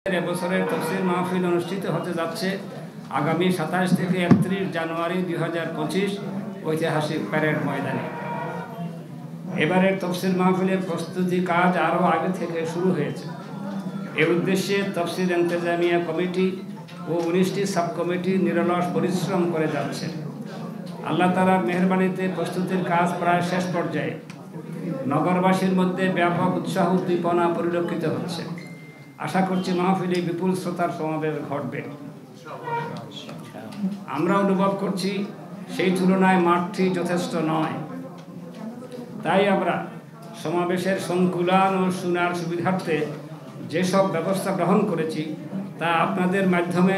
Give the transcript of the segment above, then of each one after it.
এবছরের তফসির মাহফিল অনুষ্ঠিত হতে যাচ্ছে আগামী 27 থেকে 31 জানুয়ারি 2025 ঐতিহাসিক প্যারেড ময়দানে। এবারের তফসির মাহফিলের প্রস্তুতি কাজ আরও আগে থেকে শুরু হয়েছে। এ উদ্দেশ্যে তফসির ইন্তেজামিয়া কমিটি ও 19টি সাব কমিটি নিরলস পরিশ্রম করে যাচ্ছে। আল্লাহ তাআলার মেহেরবানিতে প্রস্তুতির কাজ প্রায় শেষ পর্যায়ে। নগরবাসীর মধ্যে ব্যাপক উৎসাহ উদ্দীপনা পরিলক্ষিত হচ্ছে। আশা করছি মাহফিলে বিপুল শ্রোতার সমাবেশ ঘটবে। আমরা অনুভব করছি সেই তুলনায় মাঠটি যথেষ্ট নয়। তাই আমরা সমাবেশের সংকুলান ও শোনার সুবিধার্থে যেসব ব্যবস্থা গ্রহণ করেছি তা আপনাদের মাধ্যমে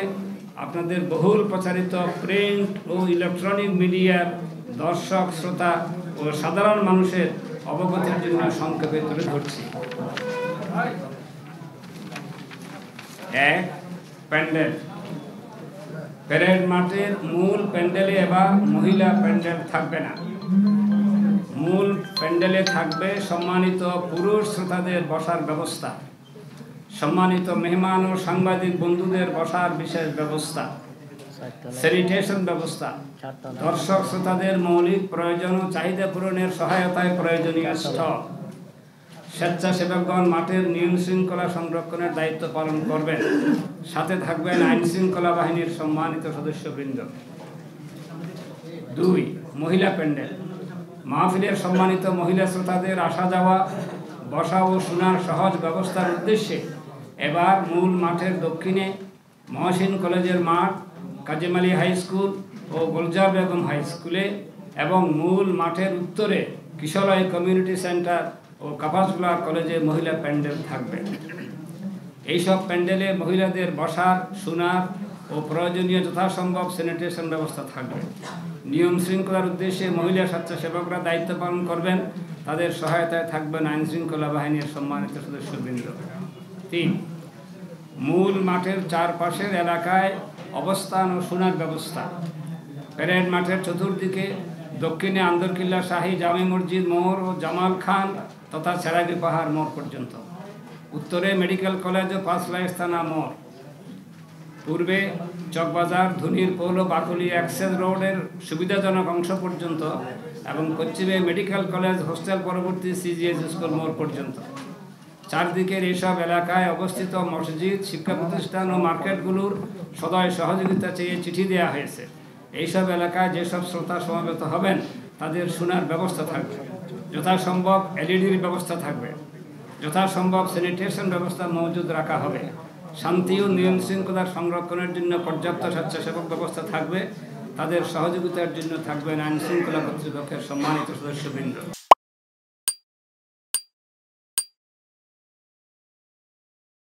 আপনাদের বহুল প্রচারিত প্রিন্ট ও ইলেকট্রনিক মিডিয়ার দর্শক শ্রোতা ও সাধারণ মানুষের অবগতির জন্য সংক্ষেপে তুলে ধরছি। এক, প্যান্ডেল। প্যারেড মাঠের মূল প্যান্ডেলে এবার মহিলা প্যান্ডেল থাকবে না। মূল প্যান্ডেলে থাকবে সম্মানিত পুরুষ শ্রোতাদের বসার ব্যবস্থা, সম্মানিত মেহমান ও সাংবাদিক বন্ধুদের বসার বিশেষ ব্যবস্থা, স্যানিটেশন ব্যবস্থা, দর্শক শ্রোতাদের মৌলিক প্রয়োজন ও চাহিদা পূরণের সহায়তায় প্রয়োজনীয় স্টল। স্বেচ্ছাসেবকগণ মাঠের নিয়ম শৃঙ্খলা সংরক্ষণের দায়িত্ব পালন করবেন। সাথে থাকবেন আইন শৃঙ্খলা বাহিনীর সম্মানিত সদস্যবৃন্দ। 2, মহিলা প্যান্ডেল। মাহফিলের সম্মানিত মহিলা শ্রোতাদের আসা যাওয়া, বসা ও শোনার সহজ ব্যবস্থার উদ্দেশ্যে এবার মূল মাঠের দক্ষিণে মহসিন কলেজের মাঠ, কাজেম আলী হাই স্কুল ও গোলজার বেগম হাই স্কুলে এবং মূল মাঠের উত্তরে কিশলয় কমিউনিটি সেন্টার ও কাপাসগুলা কলেজে মহিলা প্যান্ডেল থাকবে। এইসব প্যান্ডেলে মহিলাদের বসার, শোনার ও প্রয়োজনীয় যথাসম্ভব স্যানিটেশন ব্যবস্থা থাকবে। নিয়ম শৃঙ্খলার উদ্দেশ্যে মহিলা স্বেচ্ছাসেবকরা দায়িত্ব পালন করবেন। তাদের সহায়তায় থাকবেন আইন শৃঙ্খলা বাহিনীর সম্মানিত সদস্যবৃন্দ। 3, মূল মাঠের চারপাশের এলাকায় অবস্থান ও শোনার ব্যবস্থা। প্যারেড মাঠের চতুর্দিকে দক্ষিণে আন্দরকিল্লা শাহী জামে মসজিদ মোড় ও জামাল খান তথা সেরাগি পাহাড় মোড় পর্যন্ত, উত্তরে মেডিকেল কলেজ ও পাঁচলাইশ থানা মোড়, পূর্বে চকবাজার, ধুনির পৌল, বাকলি অ্যাক্সেস রোডের সুবিধাজনক অংশ পর্যন্ত এবং পশ্চিমে মেডিকেল কলেজ হোস্টেল পরবর্তী সিজিএস স্কুল মোড় পর্যন্ত। চারদিকের এইসব এলাকায় অবস্থিত মসজিদ, শিক্ষা প্রতিষ্ঠান ও মার্কেটগুলোর সদয় সহযোগিতা চেয়ে চিঠি দেওয়া হয়েছে। এইসব এলাকায় যেসব শ্রোতা সমাবেত হবেন তাদের শোনার ব্যবস্থা থাকবে, যথাসম্ভব এলইডির ব্যবস্থা থাকবে, যথাসম্ভব স্যানিটেশন ব্যবস্থা মজুদ রাখা হবে। শান্তি ও নিয়ম শৃঙ্খলার সংরক্ষণের জন্য পর্যাপ্ত স্বেচ্ছাসেবক ব্যবস্থা থাকবে। তাদের সহযোগিতার জন্য থাকবেন আইন শৃঙ্খলা কর্তৃপক্ষের সম্মানিত সদস্যবৃন্দ।